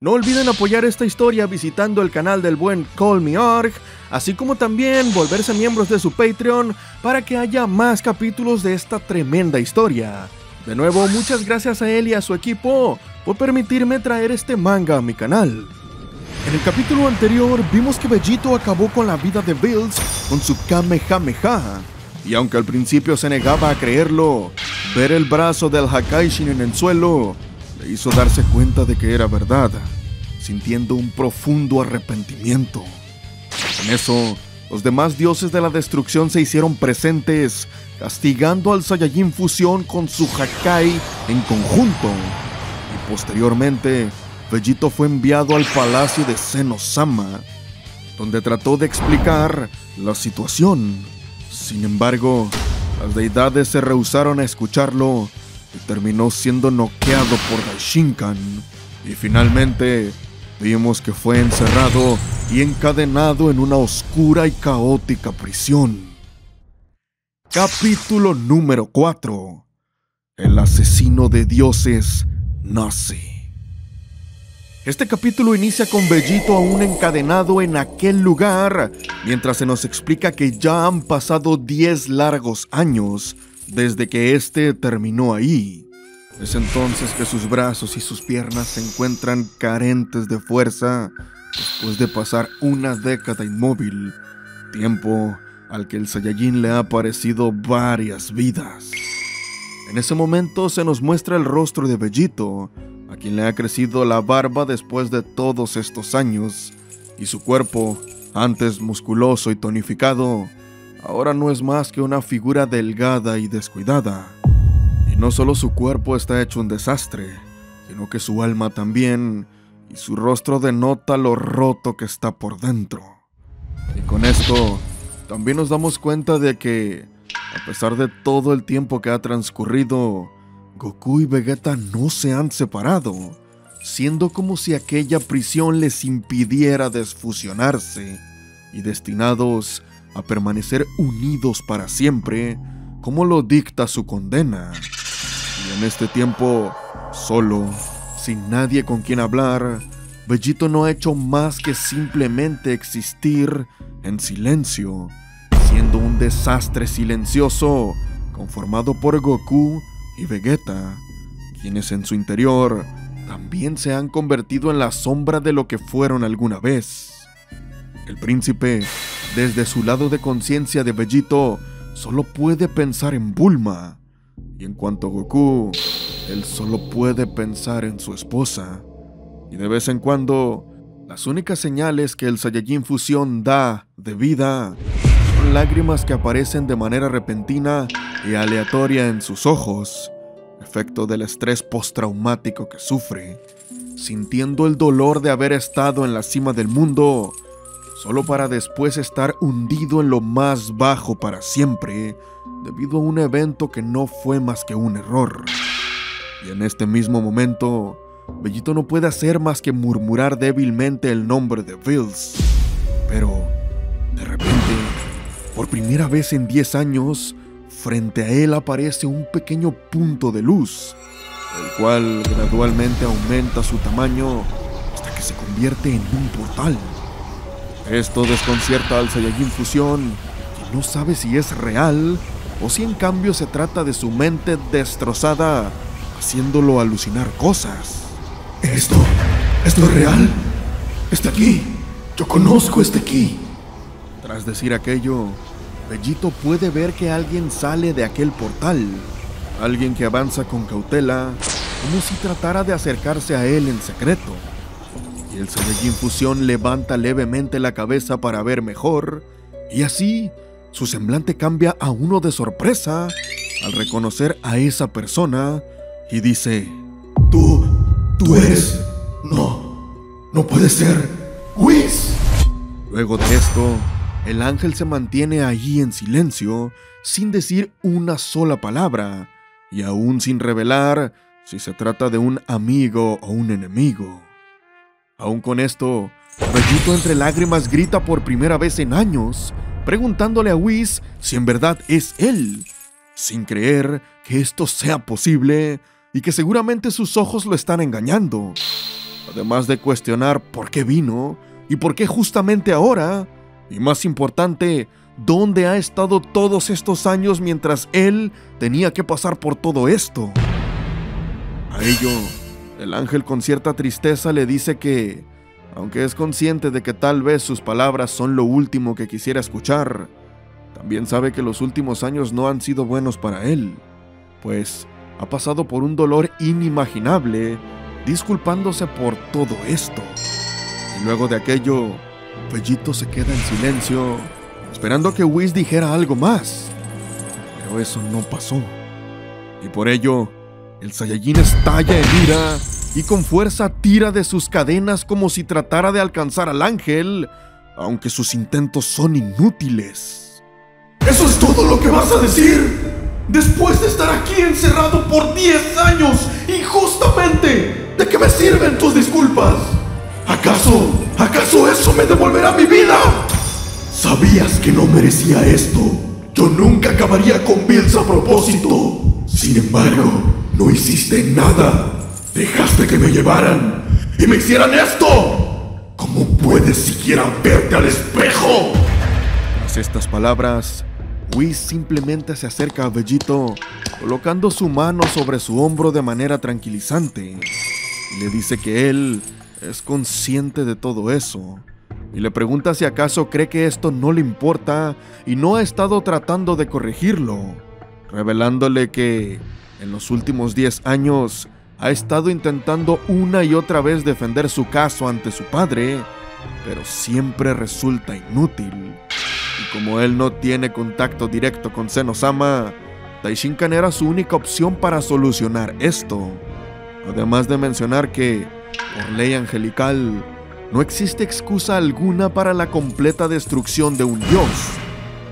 No olviden apoyar esta historia visitando el canal del buen Call Me Arg, así como también volverse miembros de su Patreon para que haya más capítulos de esta tremenda historia. De nuevo, muchas gracias a él y a su equipo por permitirme traer este manga a mi canal. En el capítulo anterior vimos que Vegito acabó con la vida de Bills con su Kamehameha, y aunque al principio se negaba a creerlo, ver el brazo del Hakaishin en el suelo le hizo darse cuenta de que era verdad, sintiendo un profundo arrepentimiento. En eso, los demás dioses de la destrucción se hicieron presentes, castigando al Saiyajin Fusión con su Hakai en conjunto. Y posteriormente, Vegito fue enviado al palacio de Zeno-sama, donde trató de explicar la situación. Sin embargo, las deidades se rehusaron a escucharlo y terminó siendo noqueado por Daishinkan. Y finalmente, vimos que fue encerrado y encadenado en una oscura y caótica prisión. Capítulo número 4. El asesino de dioses nace. Este capítulo inicia con Vegito aún encadenado en aquel lugar, mientras se nos explica que ya han pasado 10 largos años desde que este terminó ahí. Es entonces que sus brazos y sus piernas se encuentran carentes de fuerza después de pasar una década inmóvil, tiempo al que el Saiyajin le ha parecido varias vidas. En ese momento se nos muestra el rostro de Vegito, a quien le ha crecido la barba después de todos estos años, y su cuerpo, antes musculoso y tonificado, ahora no es más que una figura delgada y descuidada. Y no solo su cuerpo está hecho un desastre, sino que su alma también, y su rostro denota lo roto que está por dentro. Y con esto, también nos damos cuenta de que, a pesar de todo el tiempo que ha transcurrido, Goku y Vegeta no se han separado, siendo como si aquella prisión les impidiera desfusionarse, y destinados a permanecer unidos para siempre, como lo dicta su condena. Y en este tiempo, solo, sin nadie con quien hablar, Vegito no ha hecho más que simplemente existir en silencio, siendo un desastre silencioso conformado por Goku y Vegeta, quienes en su interior también se han convertido en la sombra de lo que fueron alguna vez. El príncipe, desde su lado de conciencia de Vegito, solo puede pensar en Bulma, y en cuanto a Goku, él solo puede pensar en su esposa. Y de vez en cuando, las únicas señales que el Saiyajin Fusión da de vida son lágrimas que aparecen de manera repentina y aleatoria en sus ojos, efecto del estrés postraumático que sufre, sintiendo el dolor de haber estado en la cima del mundo, solo para después estar hundido en lo más bajo para siempre, debido a un evento que no fue más que un error. Y en este mismo momento, Vegito no puede hacer más que murmurar débilmente el nombre de Bills. Pero, de repente, por primera vez en 10 años, frente a él aparece un pequeño punto de luz, el cual gradualmente aumenta su tamaño hasta que se convierte en un portal. Esto desconcierta al Saiyajin Fusión, que no sabe si es real o si en cambio se trata de su mente destrozada, haciéndolo alucinar cosas. ¿Esto es real? Está aquí. Yo conozco este ki. Tras decir aquello, Vegito puede ver que alguien sale de aquel portal, alguien que avanza con cautela, como si tratara de acercarse a él en secreto. Y el Saiyajin Fusión levanta levemente la cabeza para ver mejor, y así, su semblante cambia a uno de sorpresa al reconocer a esa persona, y dice: Tú eres... No puede ser... Whis. Luego de esto, el ángel se mantiene allí en silencio, sin decir una sola palabra, y aún sin revelar si se trata de un amigo o un enemigo. Aún con esto, Vegito entre lágrimas grita por primera vez en años, preguntándole a Whis si en verdad es él, sin creer que esto sea posible y que seguramente sus ojos lo están engañando. además de cuestionar por qué vino y por qué justamente ahora, y más importante, dónde ha estado todos estos años mientras él tenía que pasar por todo esto. A ello, el ángel con cierta tristeza le dice que, aunque es consciente de que tal vez sus palabras son lo último que quisiera escuchar, también sabe que los últimos años no han sido buenos para él, pues ha pasado por un dolor inimaginable, disculpándose por todo esto. Y luego de aquello, Vegito se queda en silencio, esperando que Whis dijera algo más. Pero eso no pasó. Y por ello, el Saiyajin estalla en ira y con fuerza tira de sus cadenas como si tratara de alcanzar al ángel, aunque sus intentos son inútiles. ¿Eso es todo lo que vas a decir? Después de estar aquí encerrado por 10 años, injustamente, ¿de qué me sirven tus disculpas? ¿Acaso eso me devolverá mi vida? Sabías que no merecía esto. Yo nunca acabaría con Bills a propósito. Sin embargo, no hiciste nada. Dejaste que me llevaran y me hicieran esto. ¿Cómo puedes siquiera verte al espejo? Tras estas palabras, Whis simplemente se acerca a Vegito, colocando su mano sobre su hombro de manera tranquilizante, y le dice que él es consciente de todo eso, y le pregunta si acaso cree que esto no le importa y no ha estado tratando de corregirlo, revelándole que en los últimos 10 años ha estado intentando una y otra vez defender su caso ante su padre, pero siempre resulta inútil. Y como él no tiene contacto directo con Zeno-sama, Taishinkan era su única opción para solucionar esto. Además de mencionar que, por ley angelical, no existe excusa alguna para la completa destrucción de un dios,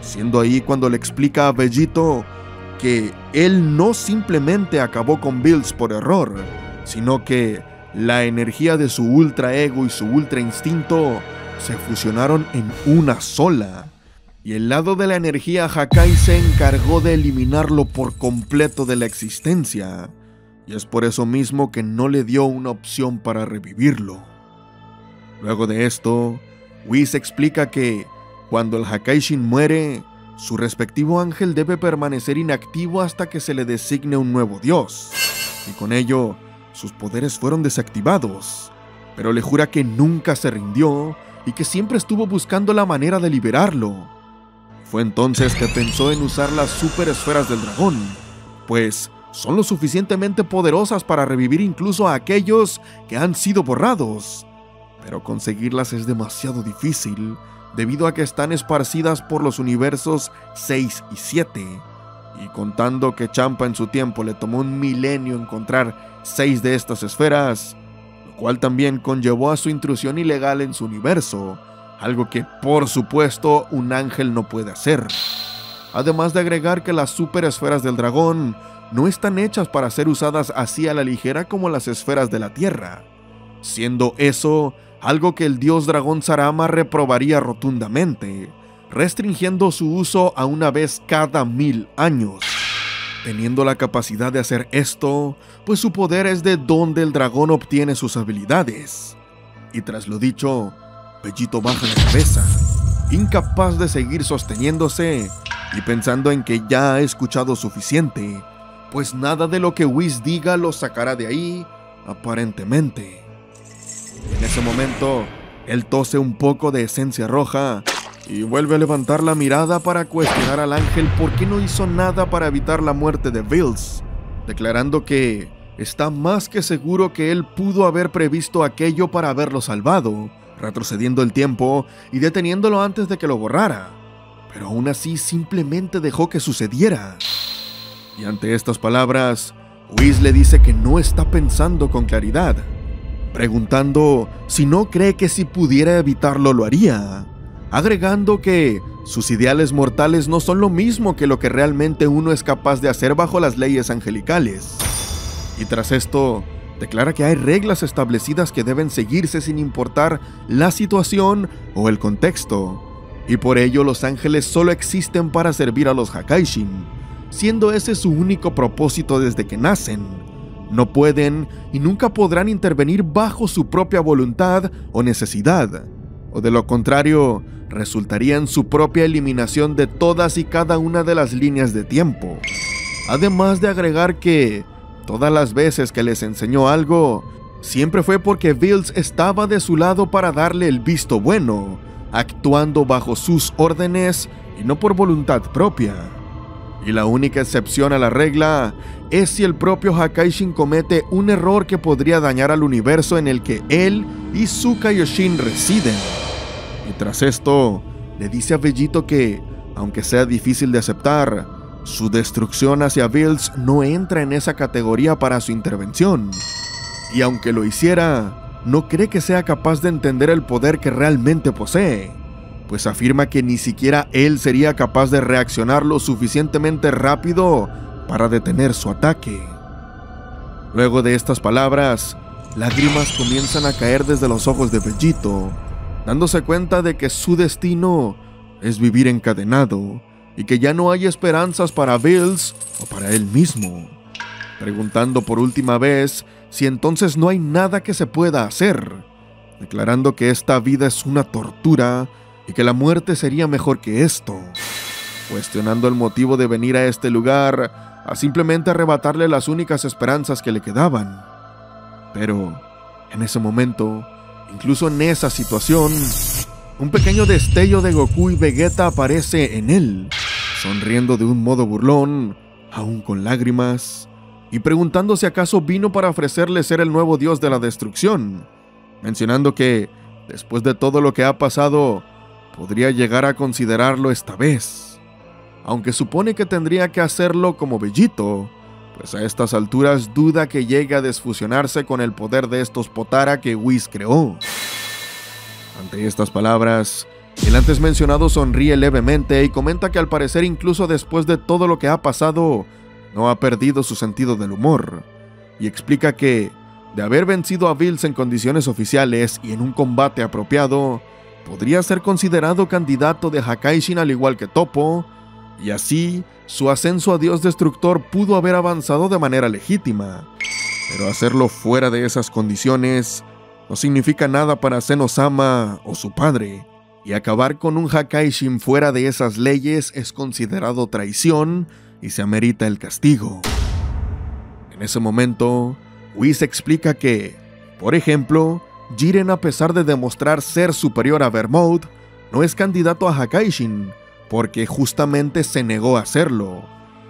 siendo ahí cuando le explica a Vegito que él no simplemente acabó con Bills por error, sino que la energía de su ultra ego y su ultra instinto se fusionaron en una sola. Y el lado de la energía Hakai se encargó de eliminarlo por completo de la existencia, y es por eso mismo que no le dio una opción para revivirlo. Luego de esto, Whis explica que cuando el Hakaishin muere, su respectivo ángel debe permanecer inactivo hasta que se le designe un nuevo dios, y con ello, sus poderes fueron desactivados, pero le jura que nunca se rindió y que siempre estuvo buscando la manera de liberarlo. Fue entonces que pensó en usar las super esferas del dragón, pues son lo suficientemente poderosas para revivir incluso a aquellos que han sido borrados. Pero conseguirlas es demasiado difícil, debido a que están esparcidas por los universos 6 y 7. Y contando que Champa en su tiempo le tomó un milenio encontrar 6 de estas esferas, lo cual también conllevó a su intrusión ilegal en su universo, algo que por supuesto un ángel no puede hacer. Además de agregar que las super esferas del dragón no están hechas para ser usadas así a la ligera como las esferas de la tierra, siendo eso algo que el dios dragón Sarama reprobaría rotundamente, restringiendo su uso a una vez cada 1000 años. Teniendo la capacidad de hacer esto, pues su poder es de donde el dragón obtiene sus habilidades. Y tras lo dicho, Vegito baja la cabeza, incapaz de seguir sosteniéndose y pensando en que ya ha escuchado suficiente, pues nada de lo que Whis diga lo sacará de ahí, aparentemente. En ese momento, él tose un poco de esencia roja y vuelve a levantar la mirada para cuestionar al ángel por qué no hizo nada para evitar la muerte de Bills, declarando que está más que seguro que él pudo haber previsto aquello para haberlo salvado, retrocediendo el tiempo y deteniéndolo antes de que lo borrara, pero aún así simplemente dejó que sucediera. Y ante estas palabras, Whis le dice que no está pensando con claridad, preguntando si no cree que si pudiera evitarlo lo haría, agregando que sus ideales mortales no son lo mismo que lo que realmente uno es capaz de hacer bajo las leyes angelicales. Y tras esto, declara que hay reglas establecidas que deben seguirse sin importar la situación o el contexto, y por ello los ángeles solo existen para servir a los Hakaishin, siendo ese su único propósito desde que nacen, no pueden y nunca podrán intervenir bajo su propia voluntad o necesidad, o de lo contrario, resultaría en su propia eliminación de todas y cada una de las líneas de tiempo. Además de agregar que todas las veces que les enseñó algo, siempre fue porque Bills estaba de su lado para darle el visto bueno, actuando bajo sus órdenes y no por voluntad propia. Y la única excepción a la regla es si el propio Hakaishin comete un error que podría dañar al universo en el que él y su Kaioshin residen. Y tras esto, le dice a Vegito que, aunque sea difícil de aceptar, su destrucción hacia Bills no entra en esa categoría para su intervención. Y aunque lo hiciera, no cree que sea capaz de entender el poder que realmente posee, pues afirma que ni siquiera él sería capaz de reaccionar lo suficientemente rápido para detener su ataque. Luego de estas palabras, lágrimas comienzan a caer desde los ojos de Vegito, dándose cuenta de que su destino es vivir encadenado y que ya no hay esperanzas para Bills o para él mismo, preguntando por última vez si entonces no hay nada que se pueda hacer, declarando que esta vida es una tortura y que la muerte sería mejor que esto, cuestionando el motivo de venir a este lugar a simplemente arrebatarle las únicas esperanzas que le quedaban. Pero en ese momento, incluso en esa situación, un pequeño destello de Goku y Vegeta aparece en él, sonriendo de un modo burlón, aún con lágrimas, y preguntando si acaso vino para ofrecerle ser el nuevo dios de la destrucción, mencionando que, después de todo lo que ha pasado, podría llegar a considerarlo esta vez, aunque supone que tendría que hacerlo como Vegito, pues a estas alturas duda que llegue a desfusionarse con el poder de estos Potara que Whis creó. Ante estas palabras, el antes mencionado sonríe levemente y comenta que al parecer incluso después de todo lo que ha pasado, no ha perdido su sentido del humor, y explica que, de haber vencido a Bills en condiciones oficiales y en un combate apropiado, podría ser considerado candidato de Hakaishin al igual que Toppo, y así su ascenso a Dios Destructor pudo haber avanzado de manera legítima. Pero hacerlo fuera de esas condiciones no significa nada para Zeno-sama o su padre, y acabar con un Hakaishin fuera de esas leyes es considerado traición y se amerita el castigo. En ese momento, Whis explica que, por ejemplo, Jiren, a pesar de demostrar ser superior a Vermouth, no es candidato a Hakaishin, porque justamente se negó a hacerlo,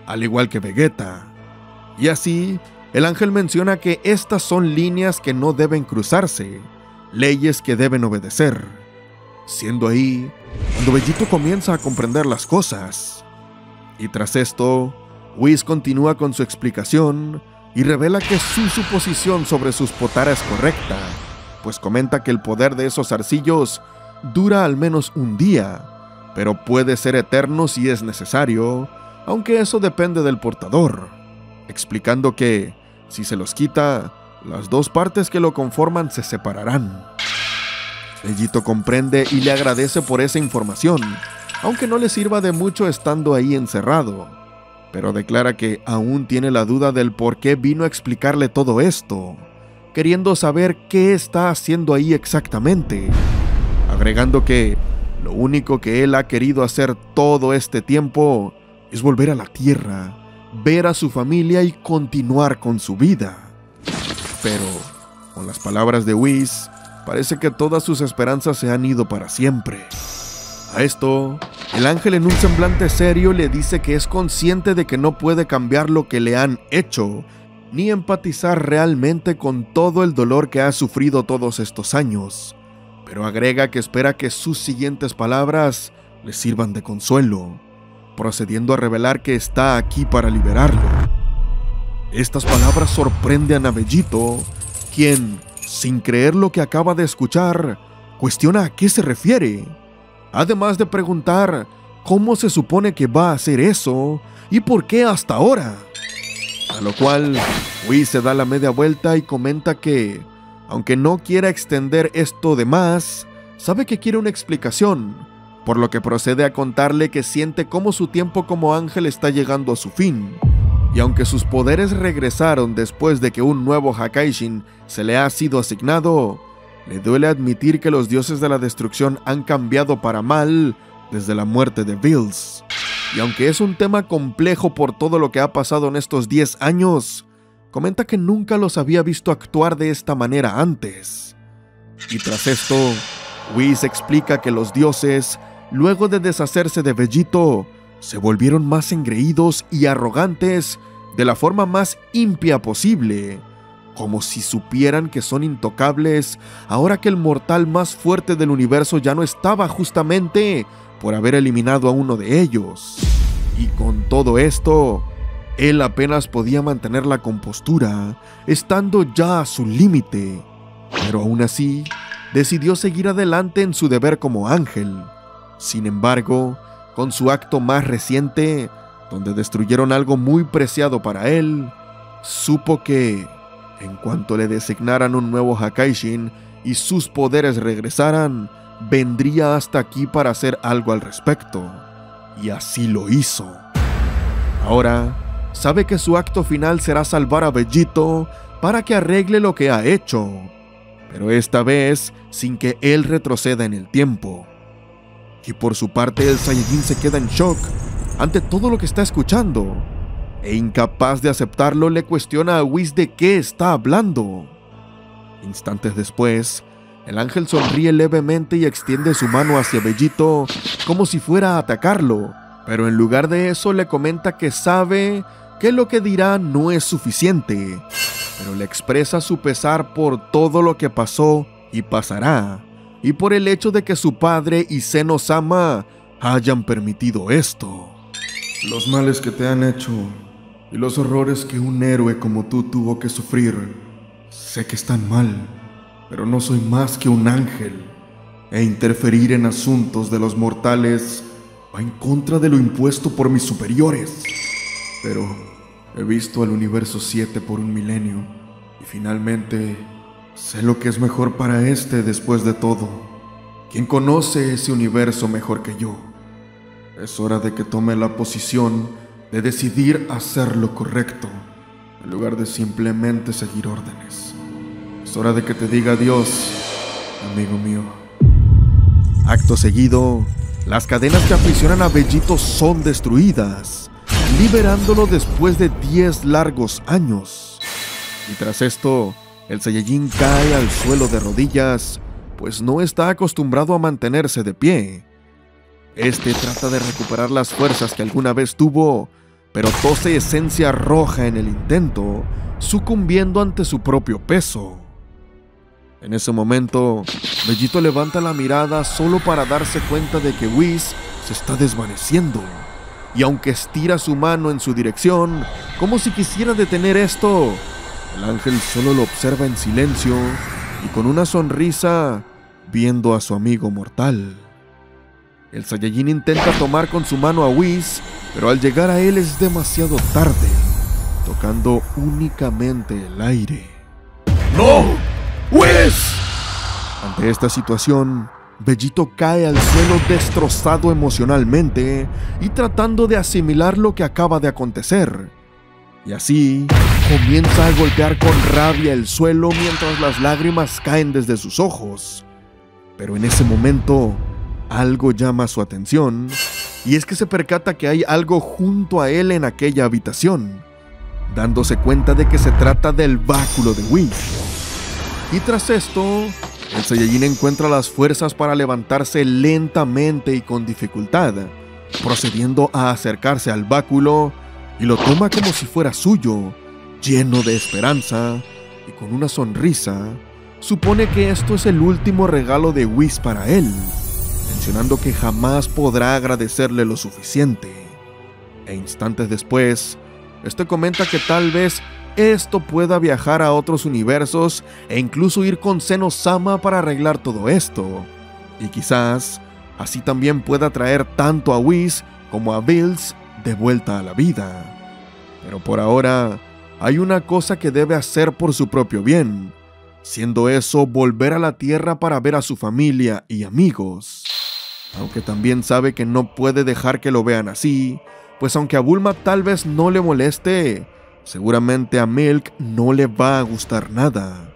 al igual que Vegeta. Y así, el ángel menciona que estas son líneas que no deben cruzarse, leyes que deben obedecer, siendo ahí cuando Vegito comienza a comprender las cosas. Y tras esto, Whis continúa con su explicación y revela que su suposición sobre sus Potara es correcta, pues comenta que el poder de esos arcillos dura al menos un día, pero puede ser eterno si es necesario, aunque eso depende del portador, explicando que, si se los quita, las dos partes que lo conforman se separarán. Vegito comprende y le agradece por esa información, aunque no le sirva de mucho estando ahí encerrado, pero declara que aún tiene la duda del por qué vino a explicarle todo esto, queriendo saber qué está haciendo ahí exactamente, agregando que lo único que él ha querido hacer todo este tiempo es volver a la Tierra, ver a su familia y continuar con su vida. Pero, con las palabras de Whis, parece que todas sus esperanzas se han ido para siempre. A esto, el ángel en un semblante serio le dice que es consciente de que no puede cambiar lo que le han hecho, ni empatizar realmente con todo el dolor que ha sufrido todos estos años, pero agrega que espera que sus siguientes palabras le sirvan de consuelo, procediendo a revelar que está aquí para liberarlo. Estas palabras sorprenden a Vegito, quien, sin creer lo que acaba de escuchar, cuestiona a qué se refiere, además de preguntar cómo se supone que va a hacer eso y por qué hasta ahora. A lo cual, Whis se da la media vuelta y comenta que, aunque no quiera extender esto de más, sabe que quiere una explicación, por lo que procede a contarle que siente cómo su tiempo como ángel está llegando a su fin, Y aunque sus poderes regresaron después de que un nuevo Hakaishin se le ha sido asignado, le duele admitir que los dioses de la destrucción han cambiado para mal desde la muerte de Bills. Y aunque es un tema complejo por todo lo que ha pasado en estos 10 años, comenta que nunca los había visto actuar de esta manera antes. Y tras esto, Whis explica que los dioses, luego de deshacerse de Vegito, se volvieron más engreídos y arrogantes de la forma más impía posible, como si supieran que son intocables ahora que el mortal más fuerte del universo ya no estaba justamente por haber eliminado a uno de ellos. Y con todo esto, él apenas podía mantener la compostura, estando ya a su límite, pero aún así, decidió seguir adelante en su deber como ángel. Sin embargo, con su acto más reciente, donde destruyeron algo muy preciado para él, supo que, en cuanto le designaran un nuevo Hakaishin y sus poderes regresaran, vendría hasta aquí para hacer algo al respecto. Y así lo hizo. Ahora, sabe que su acto final será salvar a Vegito para que arregle lo que ha hecho, pero esta vez sin que él retroceda en el tiempo. Y por su parte, el Saiyajin se queda en shock ante todo lo que está escuchando, e incapaz de aceptarlo, le cuestiona a Whis de qué está hablando. Instantes después, el ángel sonríe levemente y extiende su mano hacia Vegito como si fuera a atacarlo, pero en lugar de eso le comenta que sabe que lo que dirá no es suficiente, pero le expresa su pesar por todo lo que pasó y pasará, y por el hecho de que su padre y Zeno-sama hayan permitido esto. Los males que te han hecho y los horrores que un héroe como tú tuvo que sufrir, sé que están mal, pero no soy más que un ángel, e interferir en asuntos de los mortales va en contra de lo impuesto por mis superiores. Pero he visto al universo 7 por un milenio, y finalmente sé lo que es mejor para este después de todo. ¿Quién conoce ese universo mejor que yo? Es hora de que tome la posición de decidir hacer lo correcto, en lugar de simplemente seguir órdenes. Es hora de que te diga adiós, amigo mío. Acto seguido, las cadenas que aprisionan a Vegito son destruidas, liberándolo después de 10 largos años. Y tras esto, el Saiyajin cae al suelo de rodillas, pues no está acostumbrado a mantenerse de pie. Este trata de recuperar las fuerzas que alguna vez tuvo, pero tose esencia roja en el intento, sucumbiendo ante su propio peso. En ese momento, Vegito levanta la mirada solo para darse cuenta de que Whis se está desvaneciendo, y aunque estira su mano en su dirección, como si quisiera detener esto, el ángel solo lo observa en silencio y con una sonrisa, viendo a su amigo mortal. El Saiyajin intenta tomar con su mano a Whis, pero al llegar a él es demasiado tarde, tocando únicamente el aire. ¡No! ¡Whis! Ante esta situación, Vegito cae al suelo destrozado emocionalmente y tratando de asimilar lo que acaba de acontecer. Y así, comienza a golpear con rabia el suelo mientras las lágrimas caen desde sus ojos. Pero en ese momento, algo llama su atención, y es que se percata que hay algo junto a él en aquella habitación, dándose cuenta de que se trata del báculo de Whis. Y tras esto, el Saiyajin encuentra las fuerzas para levantarse lentamente y con dificultad, procediendo a acercarse al báculo y lo toma como si fuera suyo, lleno de esperanza y con una sonrisa. Supone que esto es el último regalo de Whis para él, mencionando que jamás podrá agradecerle lo suficiente. E instantes después, este comenta que tal vez esto pueda viajar a otros universos e incluso ir con Zeno-sama para arreglar todo esto. Y quizás así también pueda traer tanto a Whis como a Bills de vuelta a la vida. Pero por ahora, hay una cosa que debe hacer por su propio bien, siendo eso volver a la Tierra para ver a su familia y amigos. Aunque también sabe que no puede dejar que lo vean así, pues aunque a Bulma tal vez no le moleste, seguramente a Milk no le va a gustar nada,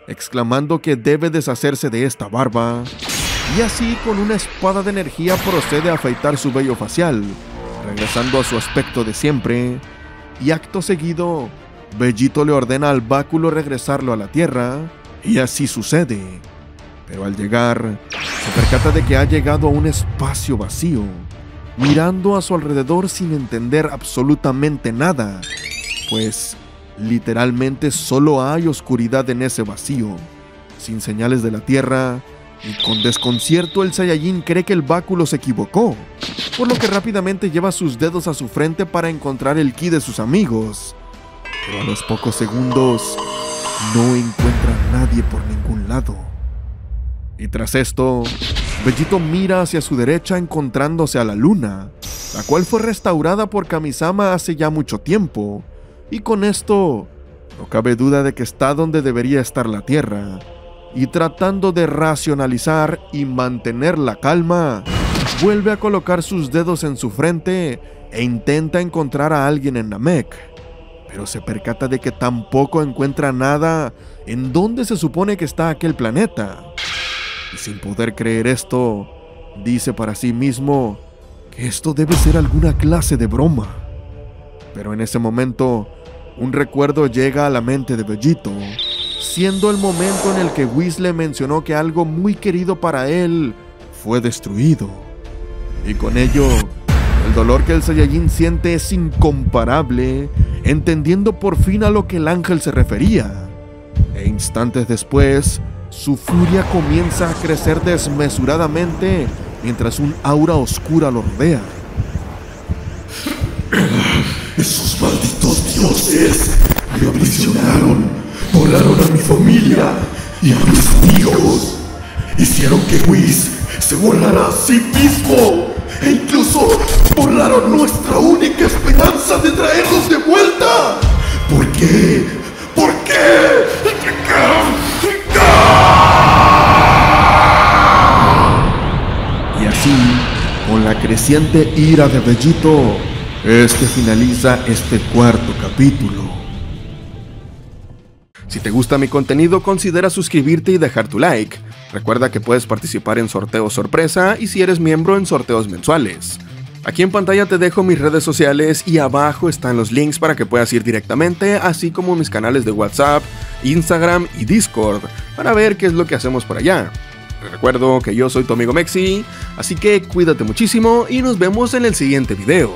exclamando que debe deshacerse de esta barba, y así con una espada de energía procede a afeitar su vello facial, regresando a su aspecto de siempre, y acto seguido, Vegito le ordena al báculo regresarlo a la Tierra, y así sucede. Pero al llegar, se percata de que ha llegado a un espacio vacío, mirando a su alrededor sin entender absolutamente nada, pues literalmente solo hay oscuridad en ese vacío, sin señales de la Tierra, y con desconcierto el Saiyajin cree que el báculo se equivocó, por lo que rápidamente lleva sus dedos a su frente para encontrar el ki de sus amigos, pero a los pocos segundos no encuentra a nadie por ningún lado. Y tras esto, Vegito mira hacia su derecha encontrándose a la luna, la cual fue restaurada por Kamisama hace ya mucho tiempo, y con esto no cabe duda de que está donde debería estar la Tierra, y tratando de racionalizar y mantener la calma, vuelve a colocar sus dedos en su frente e intenta encontrar a alguien en Namek, pero se percata de que tampoco encuentra nada en donde se supone que está aquel planeta. Y sin poder creer esto, dice para sí mismo que esto debe ser alguna clase de broma. Pero en ese momento, un recuerdo llega a la mente de Vegito, siendo el momento en el que Whis le mencionó que algo muy querido para él fue destruido. Y con ello, el dolor que el Saiyajin siente es incomparable, entendiendo por fin a lo que el ángel se refería. E instantes después, su furia comienza a crecer desmesuradamente mientras un aura oscura lo rodea. Esos malditos dioses me aprisionaron, borraron a mi familia y a mis amigos. Hicieron que Whis se borrara a sí mismo e incluso borraron nuestra única esperanza de traernos de vuelta. ¿Por qué? ¿Por qué? Y así, con la creciente ira de Vegito, finaliza este cuarto capítulo. Si te gusta mi contenido, considera suscribirte y dejar tu like. Recuerda que puedes participar en sorteos sorpresa y si eres miembro en sorteos mensuales. Aquí en pantalla te dejo mis redes sociales y abajo están los links para que puedas ir directamente, así como mis canales de WhatsApp, Instagram y Discord, para ver qué es lo que hacemos por allá. Te recuerdo que yo soy tu amigo Mexi, así que cuídate muchísimo y nos vemos en el siguiente video.